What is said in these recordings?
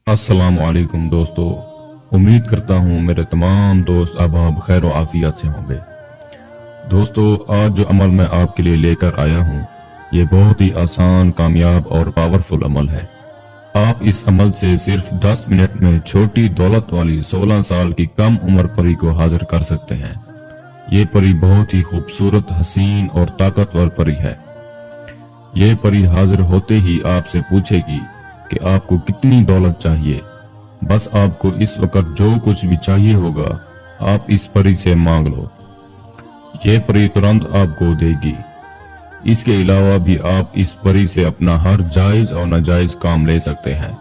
अस्सलाम वालेकुम दोस्तों। उम्मीद करता हूँ मेरे तमाम दोस्त अब आप खैर व आफियत से होंगे। दोस्तों, आज जो अमल मैं आपके लिए लेकर आया हूँ ये बहुत ही आसान, कामयाब और पावरफुल अमल है। आप इस अमल से सिर्फ 10 मिनट में छोटी दौलत वाली 16 साल की कम उम्र परी को हाजिर कर सकते हैं। ये परी बहुत ही खूबसूरत, हसीन और ताकतवर परी है। ये परी हाजिर होते ही आपसे पूछेगी कि आपको कितनी दौलत चाहिए। बस आपको इस वक्त जो कुछ भी चाहिए होगा आप इस परी से मांग लो। ये परी तुरंत आपको देगी। इसके अलावा भी आप इस परी से अपना हर जायज और नाजायज काम ले सकते हैं।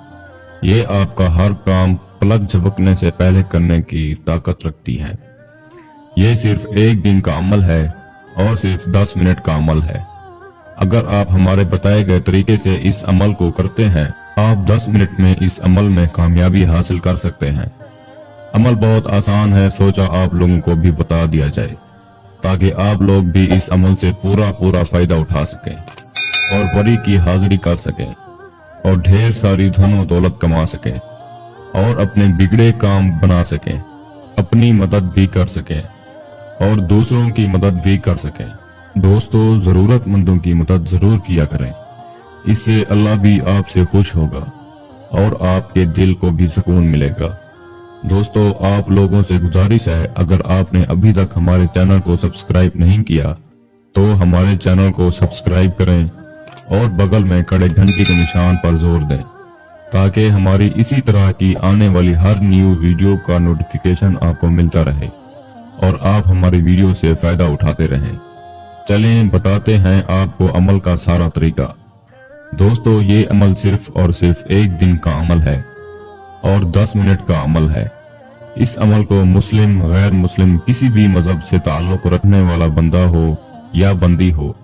ये आपका हर काम पलक झपकने से पहले करने की ताकत रखती है। ये सिर्फ एक दिन का अमल है और सिर्फ 10 मिनट का अमल है। अगर आप हमारे बताए गए तरीके से इस अमल को करते हैं आप 10 मिनट में इस अमल में कामयाबी हासिल कर सकते हैं। अमल बहुत आसान है, सोचा आप लोगों को भी बता दिया जाए ताकि आप लोग भी इस अमल से पूरा फायदा उठा सकें और परी की हाजिरी कर सकें और ढेर सारी धन और दौलत कमा सकें और अपने बिगड़े काम बना सकें, अपनी मदद भी कर सकें और दूसरों की मदद भी कर सकें। दोस्तों, जरूरतमंदों की मदद जरूर किया करें, इससे अल्लाह भी आपसे खुश होगा और आपके दिल को भी सुकून मिलेगा। दोस्तों, आप लोगों से गुजारिश है, अगर आपने अभी तक हमारे चैनल को सब्सक्राइब नहीं किया तो हमारे चैनल को सब्सक्राइब करें और बगल में खड़े घंटी के निशान पर जोर दें ताकि हमारी इसी तरह की आने वाली हर न्यू वीडियो का नोटिफिकेशन आपको मिलता रहे और आप हमारी वीडियो से फायदा उठाते रहें। चलें बताते हैं आपको अमल का सारा तरीका। दोस्तों, ये अमल सिर्फ और सिर्फ एक दिन का अमल है और 10 मिनट का अमल है। इस अमल को मुस्लिम, गैर मुस्लिम, किसी भी मजहब से ताल्लुक रखने वाला बंदा हो या बंदी हो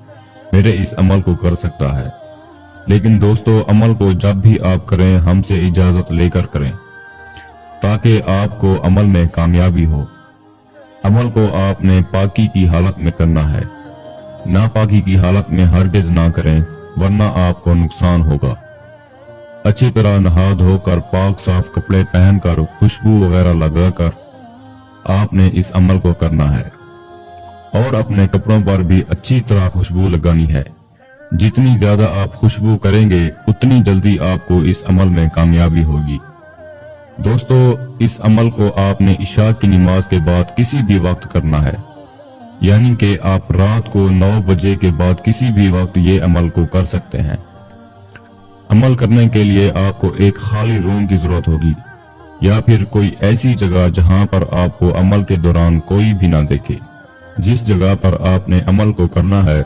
मेरे इस अमल को कर सकता है। लेकिन दोस्तों, अमल को जब भी आप करें हमसे इजाजत लेकर करें ताकि आपको अमल में कामयाबी हो। अमल को आपने पाकी की हालत में करना है, नापाकी की हालत में हरगिज ना करें वरना आपको नुकसान होगा। अच्छी तरह नहा धोकर पाक साफ कपड़े पहनकर खुशबू वगैरह लगाकर आपने इस अमल को करना है और अपने कपड़ों पर भी अच्छी तरह खुशबू लगानी है। जितनी ज्यादा आप खुशबू करेंगे उतनी जल्दी आपको इस अमल में कामयाबी होगी। दोस्तों, इस अमल को आपने इशा की नमाज के बाद किसी भी वक्त करना है, यानी कि आप रात को 9 बजे के बाद किसी भी वक्त ये अमल को कर सकते हैं। अमल करने के लिए आपको एक खाली रूम की जरूरत होगी या फिर कोई ऐसी जगह जहां पर आपको अमल के दौरान कोई भी ना देखे। जिस जगह पर आपने अमल को करना है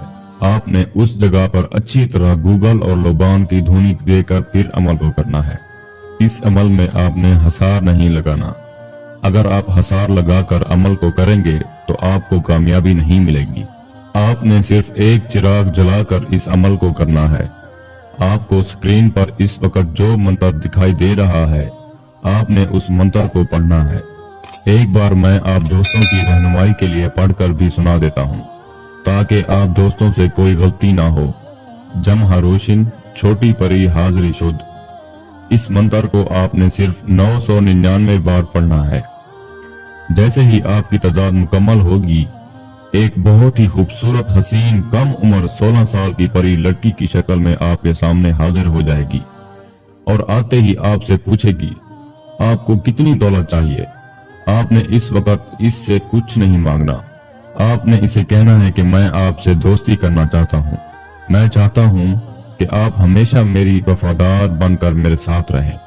आपने उस जगह पर अच्छी तरह गूगल और लोबान की धुनी देकर फिर अमल को करना है। इस अमल में आपने हसार नहीं लगाना। अगर आप हसार लगाकर अमल को करेंगे तो आपको कामयाबी नहीं मिलेगी। आपने सिर्फ एक चिराग जलाकर इस अमल को करना है। आपको स्क्रीन पर इस वक्त जो मंत्र दिखाई दे रहा है आपने उस मंत्र को पढ़ना है। एक बार मैं आप दोस्तों की रहनुमाई के लिए पढ़कर भी सुना देता हूँ ताकि आप दोस्तों से कोई गलती ना हो। जम हरोशिन छोटी परी हाजिरी शुद्ध। इस मंत्र को आपने सिर्फ 999 बार पढ़ना है। जैसे ही आपकी तादाद मुकम्मल होगी एक बहुत ही खूबसूरत, हसीन, कम उम्र 16 साल की परी लड़की की शक्ल में आपके सामने हाजिर हो जाएगी और आते ही आपसे पूछेगी आपको कितनी दौलत चाहिए। आपने इस वक्त इससे कुछ नहीं मांगना। आपने इसे कहना है कि मैं आपसे दोस्ती करना चाहता हूँ। मैं चाहता हूँ कि आप हमेशा मेरी वफादार बनकर मेरे साथ रहें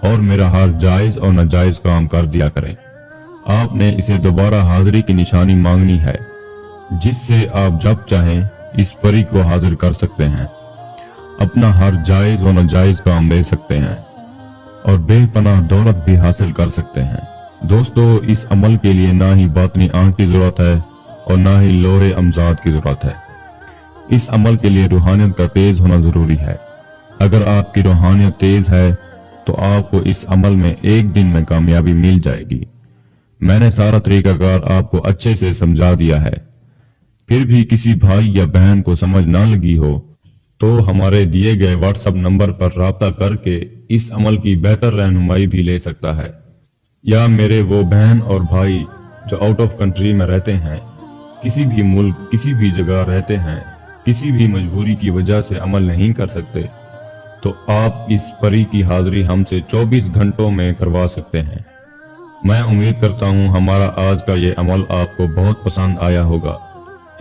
और मेरा हर जायज और नाजायज काम कर दिया करें। आपने इसे दोबारा हाजिरी की निशानी मांगनी है जिससे आप जब चाहें इस परी को हाजिर कर सकते हैं, अपना हर जायज और नाजायज काम ले सकते हैं और बेपनाह दौलत भी हासिल कर सकते हैं। दोस्तों, इस अमल के लिए ना ही बातनी आंख की जरूरत है और ना ही लोहे अमजाद की जरूरत है। इस अमल के लिए रूहानियत का तेज होना जरूरी है। अगर आपकी रूहानियत तेज है तो आपको इस अमल में एक दिन में कामयाबी मिल जाएगी। मैंने सारा तरीकाकार आपको अच्छे से समझा दिया है, फिर भी किसी भाई या बहन को समझ ना लगी हो तो हमारे दिए गए व्हाट्सएप नंबर पर राब्ता करके इस अमल की बेहतर रहनुमाई भी ले सकता है। या मेरे वो बहन और भाई जो आउट ऑफ कंट्री में रहते हैं, किसी भी मुल्क किसी भी जगह रहते हैं, किसी भी मजबूरी की वजह से अमल नहीं कर सकते, तो आप इस परी की हाजिरी हमसे 24 घंटों में करवा सकते हैं। मैं उम्मीद करता हूँ हमारा आज का ये अमल आपको बहुत पसंद आया होगा।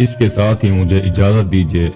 इसके साथ ही मुझे इजाज़त दीजिए।